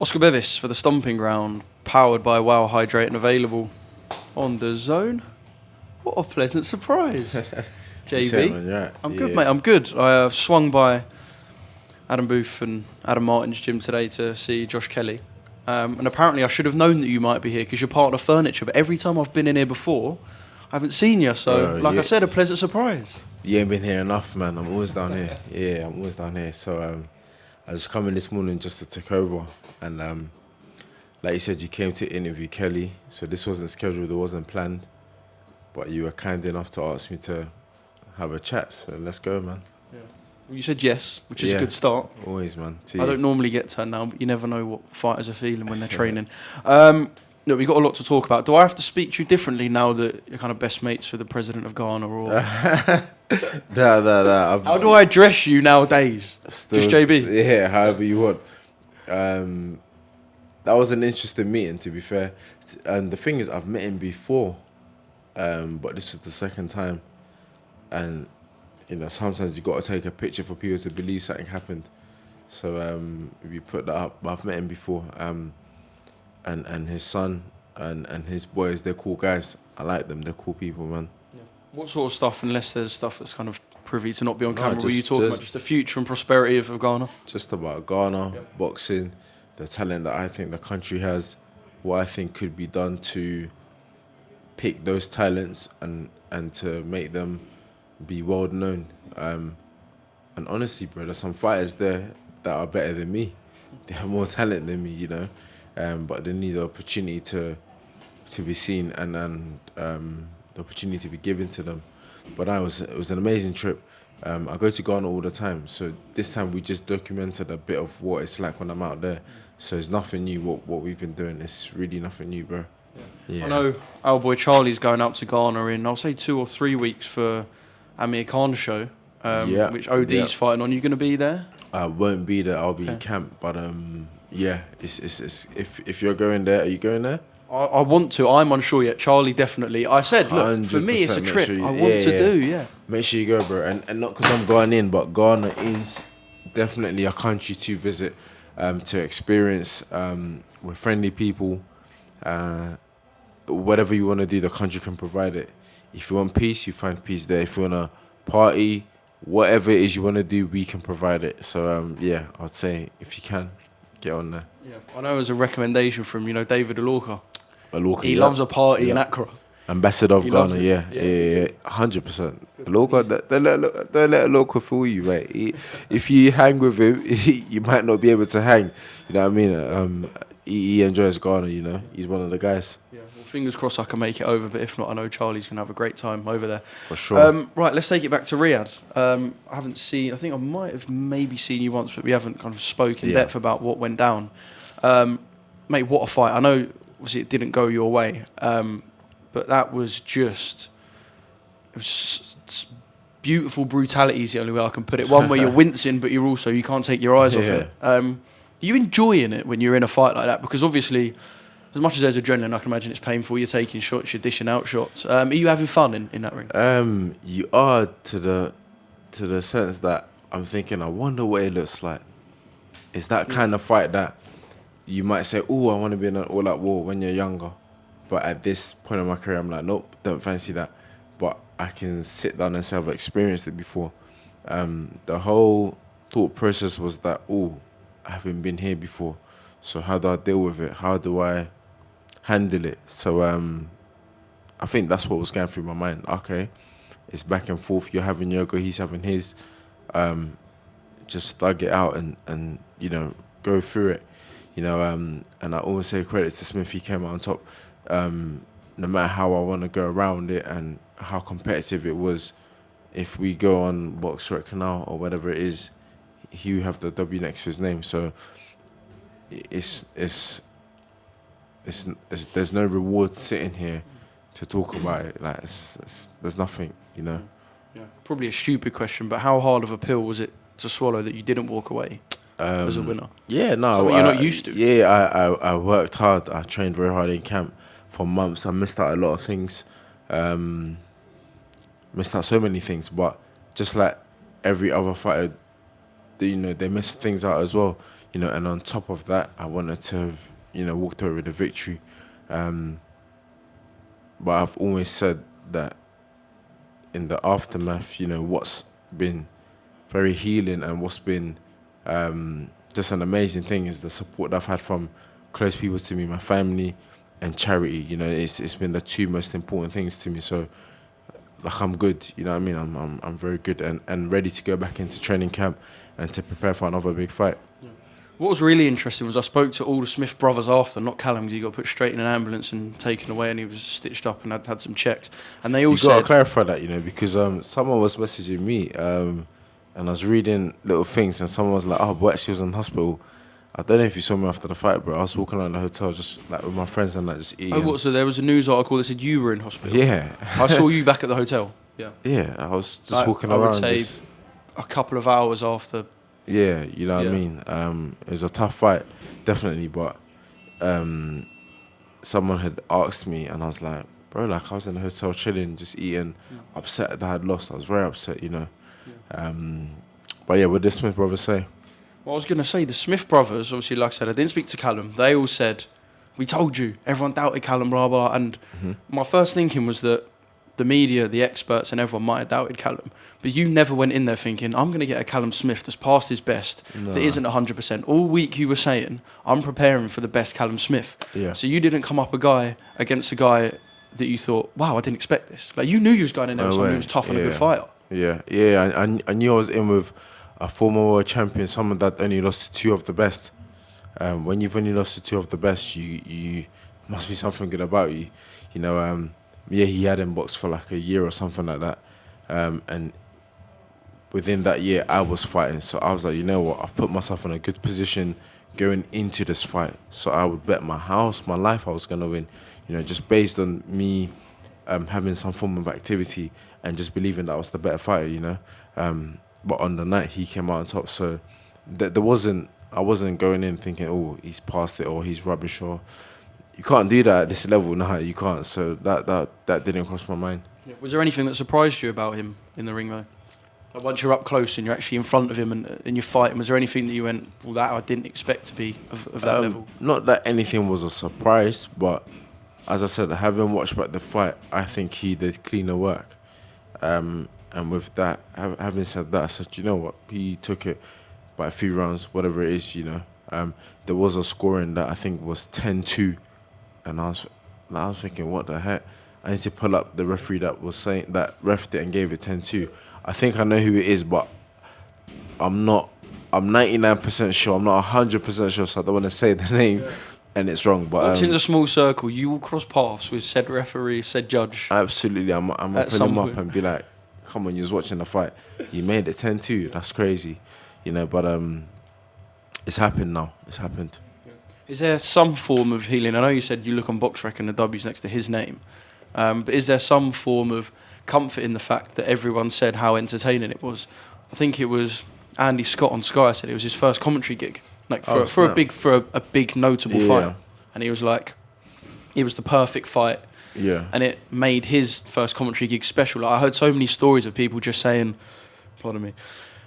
Oscar Bevis for the Stomping Ground, powered by Wow Hydrate and available on DAZN. What a pleasant surprise, JB. Man, right. I'm good, mate. I'm good. I swung by Adam Booth and Adam Martin's gym today to see Josh Kelly. And apparently I should have known that you might be here because you're part of the furniture. But every time I've been in here before, I haven't seen you. So, I said, a pleasant surprise. You ain't been here enough, man. I'm always down here. Yeah, I'm always down here. So I was coming this morning just to take over. And like you said, you came to interview Kelly. So this wasn't scheduled. It wasn't planned. But you were kind enough to ask me to have a chat. So let's go, man. Yeah. Well, you said yes, which is a good start. Always, man. I don't normally get turned down, but you never know what fighters are feeling when they're training. Look, we've got a lot to talk about. Do I have to speak to you differently now that you're kind of best mates with the president of Ghana? Or Nah. How do I address you nowadays? Just JB? Yeah, however you want. That was an interesting meeting, to be fair. And the thing is, I've met him before, but this was the second time. And, you know, sometimes you got to take a picture for people to believe something happened. So we put that up. But I've met him before. And his son and his boys, they're cool guys. I like them. They're cool people, man. Yeah. What sort of stuff, unless there's stuff that's kind of privy to not be on camera, were you talking about? Just the future and prosperity of Ghana? Just about Ghana, boxing, the talent that I think the country has, what I think could be done to pick those talents and to make them be well known. And honestly, bro, there's some fighters there that are better than me. They have more talent than me, you know. But they need the opportunity to be seen and the opportunity to be given to them. But it was an amazing trip. I go to Ghana all the time, so this time we just documented a bit of what it's like when I'm out there. So it's nothing new. What we've been doing, it's really nothing new, bro. Yeah. I know our boy Charlie's going out to Ghana in, I'll say 2 or 3 weeks for Amir Khan's show, which OD's fighting on. You going to be there? I won't be there. I'll be in camp, but yeah, it's if you're going there, are you going there? I want to. I'm unsure yet. Charlie definitely. I said, look, for me it's a trip. Sure I want to do. Make sure you go, bro. And not because I'm going in, but Ghana is definitely a country to visit, to experience. We're friendly people. Whatever you want to do, the country can provide it. If you want peace, you find peace there. If you want to party, whatever it is you want to do, we can provide it. So yeah, I'd say if you can, get on there. Yeah, I know there's a recommendation from David Alorca. He loves a party in Accra. Ambassador of Ghana, yeah, 100%. Alorca, don't let Alorca fool you, mate. If you hang with him, you might not be able to hang. You know what I mean? He enjoys Ghana, you know. He's one of the guys. Yeah, well, fingers crossed I can make it over, but if not, I know Charlie's going to have a great time over there. For sure. Right, let's take it back to Riyadh. I haven't seen, I think I might have maybe seen you once, but we haven't kind of spoken in depth about what went down. Mate, what a fight. I know, obviously, it didn't go your way, but that was just, it was beautiful brutality is the only way I can put it. One where you're wincing, but you can't take your eyes off it. Are you enjoying it when you're in a fight like that? Because obviously, as much as there's adrenaline, I can imagine it's painful. You're taking shots, you're dishing out shots. Are you having fun in that ring? You are to the sense that I'm thinking, I wonder what it looks like. It's that kind of fight that you might say, oh, I want to be in an all-out war when you're younger. But at this point in my career, I'm like, nope, don't fancy that. But I can sit down and say I've experienced it before. The whole thought process was that, oh, I haven't been here before. So how do I deal with it? How do I handle it? So I think that's what was going through my mind. Okay, it's back and forth. You're having your go, he's having his. Just thug it out and you know, go through it. You know, and I always say credit to Smith, he came out on top. No matter how I want to go around it and how competitive it was, if we go on Box Rec now or whatever it is, he will have the W next to his name. So it's there's no reward sitting here to talk about it. Like there's nothing, you know. Yeah, probably a stupid question, but how hard of a pill was it to swallow that you didn't walk away as a winner? Yeah, no, something you're not used to. Yeah, I worked hard. I trained very hard in camp for months. I missed out a lot of things. Missed out so many things, but just like every other fighter, you know, they miss things out as well. you know, and on top of that, I wanted to have, you know, walked away with a victory. But I've always said that in the aftermath, you know, what's been very healing and what's been just an amazing thing is the support I've had from close people to me, my family and charity. You know, it's been the two most important things to me. So, like, I'm good, you know what I mean? I'm very good and ready to go back into training camp and to prepare for another big fight. What was really interesting was I spoke to all the Smith brothers after, not Callum, because he got put straight in an ambulance and taken away, and he was stitched up and had some checks. And they all said, got to clarify that, you know, because someone was messaging me, and I was reading little things, and someone was like, "Oh, Buatsi was in hospital." I don't know if you saw me after the fight, bro. I was walking around the hotel just like with my friends and like just eating. "Oh, what? So there was a news article that said you were in hospital?" Yeah, I saw you back at the hotel. Yeah, yeah. I was just Like, walking I would around. say Just, a couple of hours after. yeah, you know what I Yeah. mean. It was a tough fight, definitely, but someone had asked me, and I was like, bro, like I was in the hotel chilling, just eating, upset that I had lost. I was very upset, you know. But yeah, what did the Smith brothers say? Well, I was going to say, the Smith brothers, obviously, like I said, I didn't speak to Callum. They all said, "We told you." Everyone doubted Callum, blah, blah. And my first thinking was that the media, the experts, and everyone might have doubted Callum. But you never went in there thinking, "I'm going to get a Callum Smith that's past his best, that isn't 100%. All week you were saying, "I'm preparing for the best Callum Smith." Yeah. So you didn't come up against a guy that you thought, "Wow, I didn't expect this." Like, you knew you was going in there with someone who was tough and a good fighter. Yeah, yeah. I knew I was in with a former world champion, someone that only lost to two of the best. When you've only lost to two of the best, you must be something good about you. You know, yeah, he hadn't boxed for like a year or something like that. And within that year, I was fighting. So I was like, you know what? I've put myself in a good position going into this fight. So I would bet my house, my life, I was going to win. You know, just based on me having some form of activity and just believing that I was the better fighter, you know. But on the night, he came out on top. So I wasn't going in thinking, oh, he's past it or he's rubbish, or you can't do that at this level. No, you can't. So that didn't cross my mind. Yeah. Was there anything that surprised you about him in the ring, though? Like, once you're up close and you're actually in front of him and you're fighting, was there anything that you went, "Well, that I didn't expect to be of that level"? Not that anything was a surprise, but as I said, having watched back the fight, I think he did cleaner work. And with that, having said that, I said, you know what, he took it by a few rounds, whatever it is, you know. There was a scoring that I think was 10-2, and I was thinking, what the heck? I need to pull up the referee that was saying that refed it and gave it 10-2. I think I know who it is, but I'm 99% sure. I'm not 100% sure, so I don't want to say the name and it's wrong. But Boxing's a small circle. You will cross paths with said referee, said judge. Absolutely, I'm gonna pull him up and be like, "Come on, you was watching the fight. You made it 10-2. That's crazy, you know." But it's happened now. It's happened. Is there some form of healing? I know you said you look on BoxRec and the W's next to his name, but is there some form of comfort in the fact that everyone said how entertaining it was? I think it was Andy Scott on Sky said it was his first commentary gig, like for a big notable fight, and he was like, it was the perfect fight. Yeah. And it made his first commentary gig special. Like, I heard so many stories of people just saying, pardon me,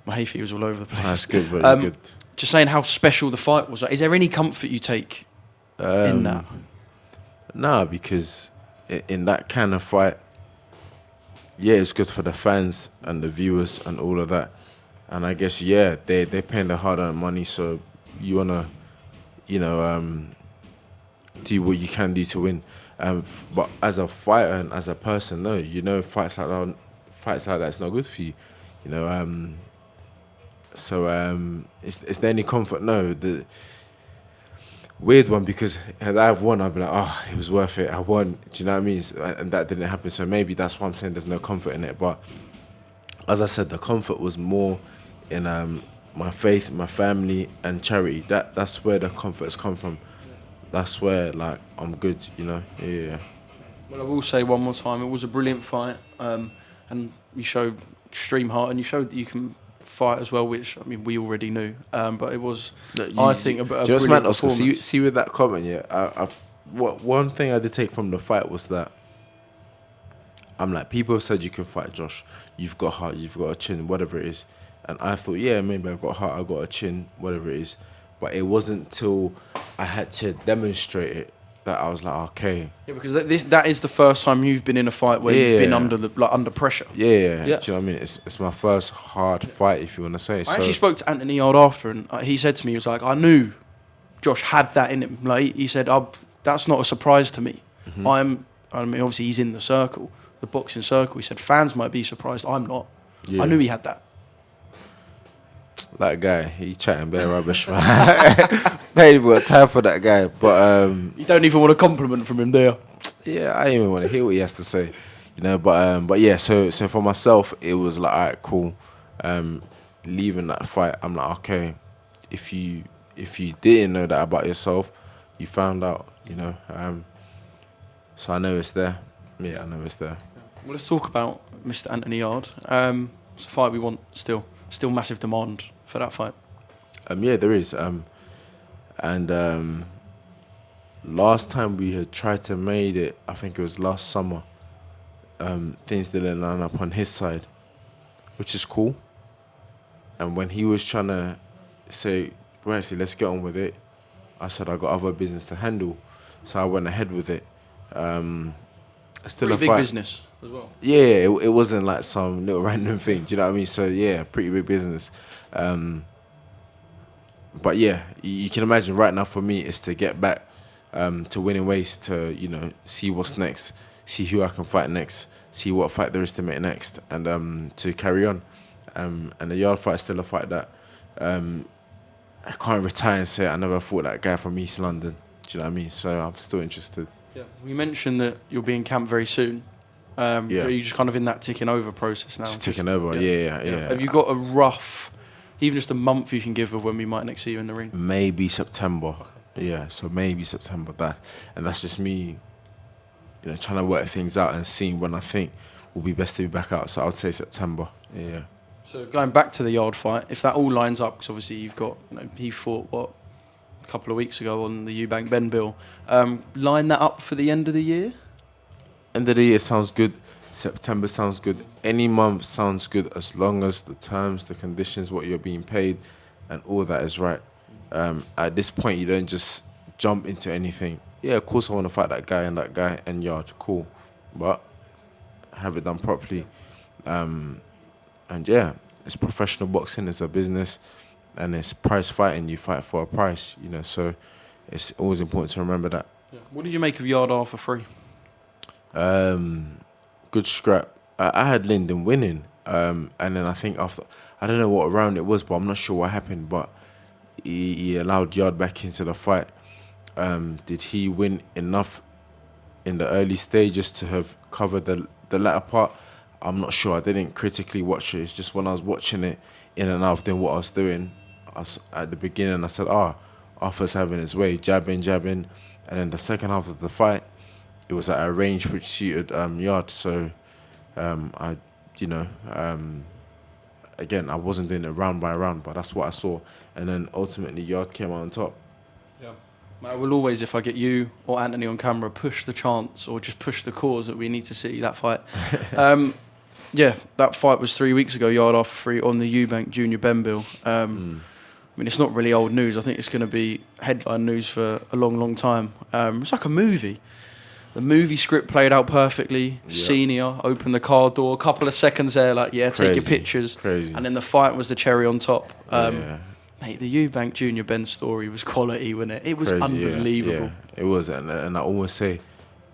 my hay fever was all over the place. That's good, but good. Just saying how special the fight was. Like, is there any comfort you take in that? Nah, because in that kind of fight, yeah, it's good for the fans and the viewers and all of that. And I guess, yeah, they're paying their hard-earned money, so you want to, you know, do what you can do to win. But as a fighter and as a person, no, you know, fights like that's not good for you, you know. So is there any comfort? No. The weird one, because had I have won, I'd be like, oh, it was worth it. I won. Do you know what I mean? And that didn't happen. So maybe that's why I'm saying there's no comfort in it. But as I said, the comfort was more in my faith, my family, and charity. That's where the comfort has come from. That's where, like, I'm good, you know? Yeah. Well, I will say one more time, it was a brilliant fight, and you showed extreme heart, and you showed that you can fight as well, which, I mean, we already knew, but it was, I think, a brilliant performance. See with that comment, yeah, one thing I did take from the fight was that I'm like, people have said you can fight Josh, you've got heart, you've got a chin, whatever it is, and I thought, yeah, maybe I've got heart, I've got a chin, whatever it is, but it wasn't till I had to demonstrate it that I was like, okay. Yeah, because that is the first time you've been in a fight where you've been under pressure. Yeah. Do you know what I mean? It's my first hard fight, if you want to say. I actually spoke to Anthony Yarde after, and he said to me, he was like, I knew Josh had that in him. Like he said, that's not a surprise to me. I mean, obviously he's in the circle, the boxing circle. He said fans might be surprised. I'm not. I knew he had that. That guy, he chatting bare rubbish, man. Ain't even got time for that guy. But you don't even want a compliment from him, do you? Yeah, I don't even want to hear what he has to say, you know. But yeah. So for myself, it was like, all right, cool. Leaving that fight, I'm like, okay. If you didn't know that about yourself, you found out, you know. So I know it's there. Yeah, I know it's there. Well, let's talk about Mr. Anthony Yarde. It's a fight we want still massive demand for that fight. Yeah, there is. Last time we had tried to made it, I think it was last summer. Things didn't line up on his side, which is cool. And when he was trying to say, well, actually, let's get on with it, I said I got other business to handle, so I went ahead with it. Still pretty a big fight. Business as well. Yeah, it wasn't like some little random thing. Do you know what I mean? So yeah, pretty big business. But yeah, you can imagine right now for me is to get back to winning ways, to, you know, see what's next, see who I can fight next, see what fight there is to make next, and to carry on. And the Yarde fight is still a fight that I can't retire and say I never fought that guy from East London. Do you know what I mean? So I'm still interested. Yeah, we mentioned that you'll be in camp very soon. You're just kind of in that ticking over process now. Just ticking over, yeah. Have you got a rough, even just a month you can give of when we might next see you in the ring? Maybe September. Okay. Yeah, so maybe September. That's just me, you know, trying to work things out and seeing when I think will be best to be back out. So I would say September. Yeah. So going back to the Yarde fight, if that all lines up, because obviously you've got, you know, he fought a couple of weeks ago on the Eubank Ben bill. Line that up for the end of the year? End of the year sounds good. September sounds good. Any month sounds good as long as the terms, the conditions, what you're being paid, and all that is right. At this point, you don't just jump into anything. Yeah, of course I want to fight that guy and Yarde. Cool. But have it done properly. And yeah, it's professional boxing. It's a business. And it's prize fighting. You fight for a price, you know. So it's always important to remember that. Yeah. What did you make of Yarde for free? Good scrap. I had Lyndon winning, and then I think after, I don't know what round it was, but I'm not sure what happened, but he allowed Yarde back into the fight. Did he win enough in the early stages to have covered the latter part? I'm not sure. I didn't critically watch it. It's just when I was watching it in and out of doing what I was doing, at the beginning I said, Arthur's having his way, jabbing, and then the second half of the fight, it was at a range which suited Yarde. So again, I wasn't doing it round by round, but that's what I saw. And then ultimately Yarde came out on top. Yeah. I will always, if I get you or Anthony on camera, push the chance or just push the cause that we need to see that fight. Yeah, that fight was 3 weeks ago, Yarde for free on the Eubank Junior Ben bill. I mean, it's not really old news. I think it's going to be headline news for a long, long time. It's like a movie. The movie script played out perfectly. Yep. Senior opened the car door, a couple of seconds there, like, yeah, take your pictures. Crazy. And then the fight was the cherry on top. Mate, the Eubank Junior Ben story was quality, wasn't it? It was crazy, unbelievable. Yeah, it was. And I always say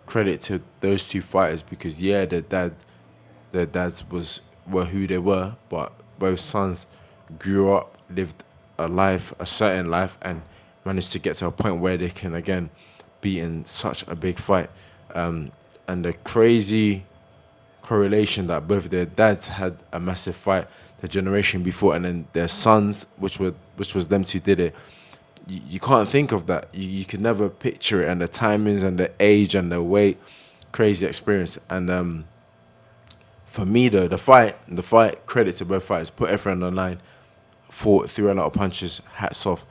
credit to those two fighters because, yeah, their dads were who they were, but both sons grew up, lived a certain life, and managed to get to a point where they can, again, be in such a big fight. And the crazy correlation that both their dads had a massive fight the generation before, and then their sons, which was them two, did it. You can't think of that. You can never picture it, and the timings and the age and the weight, crazy experience. And for me though, the fight, credit to both fighters, put everyone on the line, fought, threw a lot of punches, hats off.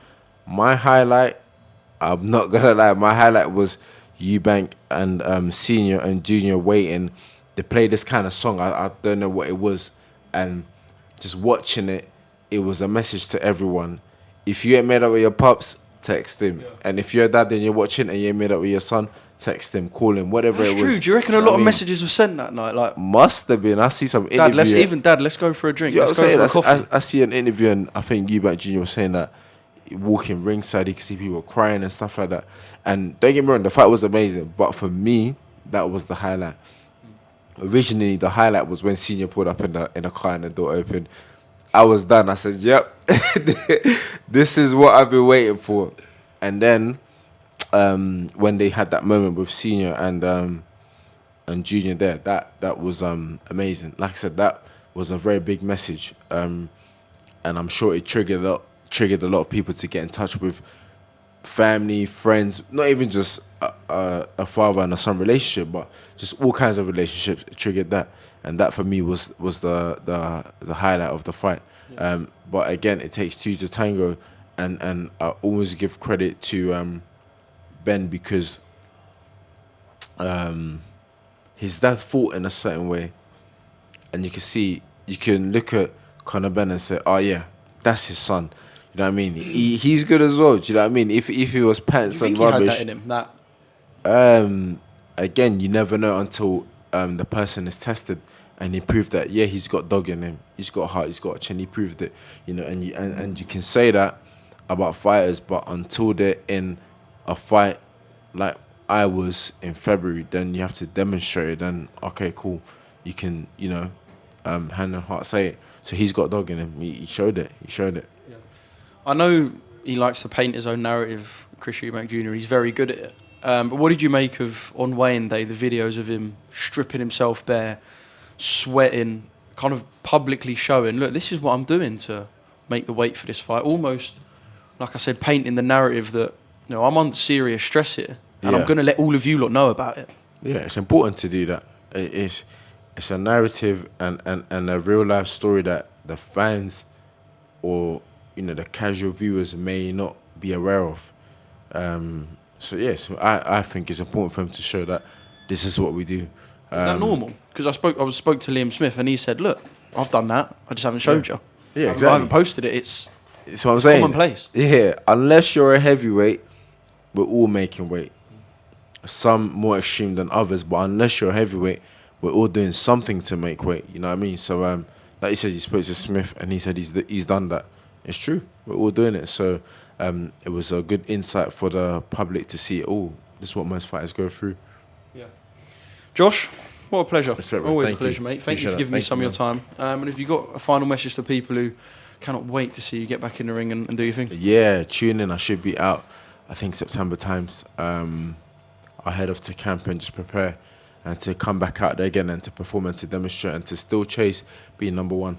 My highlight, I'm not gonna lie, my highlight was Eubank and Senior and Junior waiting. They played this kind of song, I don't know what it was, and just watching it, it was a message to everyone. if you ain't made up with your pops, text him. Yeah. And if you're a dad and you're watching and you ain't made up with your son, text him, call him, whatever That's it was. True. Do you reckon a lot of messages were sent that night? Like, must have been. I see some interview. Dad, let's go for a drink. Yeah, let's go for a coffee. I see an interview, and I think Eubank Jr. was saying that walking ringside, he could see people crying and stuff like that. And don't get me wrong, the fight was amazing, but for me, that was the highlight. Originally, the highlight was when Senior pulled up in the car and the door opened. I was done. I said, "Yep, this is what I've been waiting for." And then, when they had that moment with Senior and Junior there, that was amazing. Like I said, that was a very big message, and I'm sure it triggered a lot of people to get in touch with family, friends, not even just a father and a son relationship, but just all kinds of relationships. It triggered that, and that for me was the highlight of the fight. Yeah. But again, it takes two to tango, and I always give credit to Ben, because his dad fought in a certain way, and you can look at Conor Ben and say, "Oh yeah, that's his son." You know what I mean? He's good as well. Do you know what I mean? If he was pants and rubbish, he had that in him. Again, you never know until the person is tested, and he proved that. Yeah, he's got dog in him. He's got heart. He's got a chin. He proved it. You know, and you can say that about fighters, but until they're in a fight like I was in February, then you have to demonstrate it. Then okay, cool, you can, hand and heart say it. So he's got dog in him. He showed it. Yeah. I know he likes to paint his own narrative, Chris Eubank Jr. He's very good at it. But what did you make of, on weighing day, the videos of him stripping himself bare, sweating, kind of publicly showing, look, this is what I'm doing to make the weight for this fight? Almost, like I said, painting the narrative that, I'm under serious stress here, and I'm going to let all of you lot know about it. Yeah, it's important to do that. It's a narrative and a real life story that the fans or the casual viewers may not be aware of. So yes, I think it's important for him to show that this is what we do. Is that normal? Because I spoke to Liam Smith and he said, "Look, I've done that. I just haven't showed you. Yeah, exactly. I haven't posted it. It's what I'm saying. Commonplace. Yeah, unless you're a heavyweight, we're all making weight. Some more extreme than others, but unless you're a heavyweight, we're all doing something to make weight. You know what I mean? So, like you said, you spoke to Smith and he said he's done that. It's true. We're all doing it. So, it was a good insight for the public to see. Oh, this is what most fighters go through. Yeah. Josh, what a pleasure. Always a pleasure, mate. Thank you for giving me some of your time. And if you've got a final message to people who cannot wait to see you get back in the ring and do your thing. Yeah, tune in. I should be out, I think, September times. I head off to camp and just prepare and to come back out there again and to perform and to demonstrate and to still chase being number one.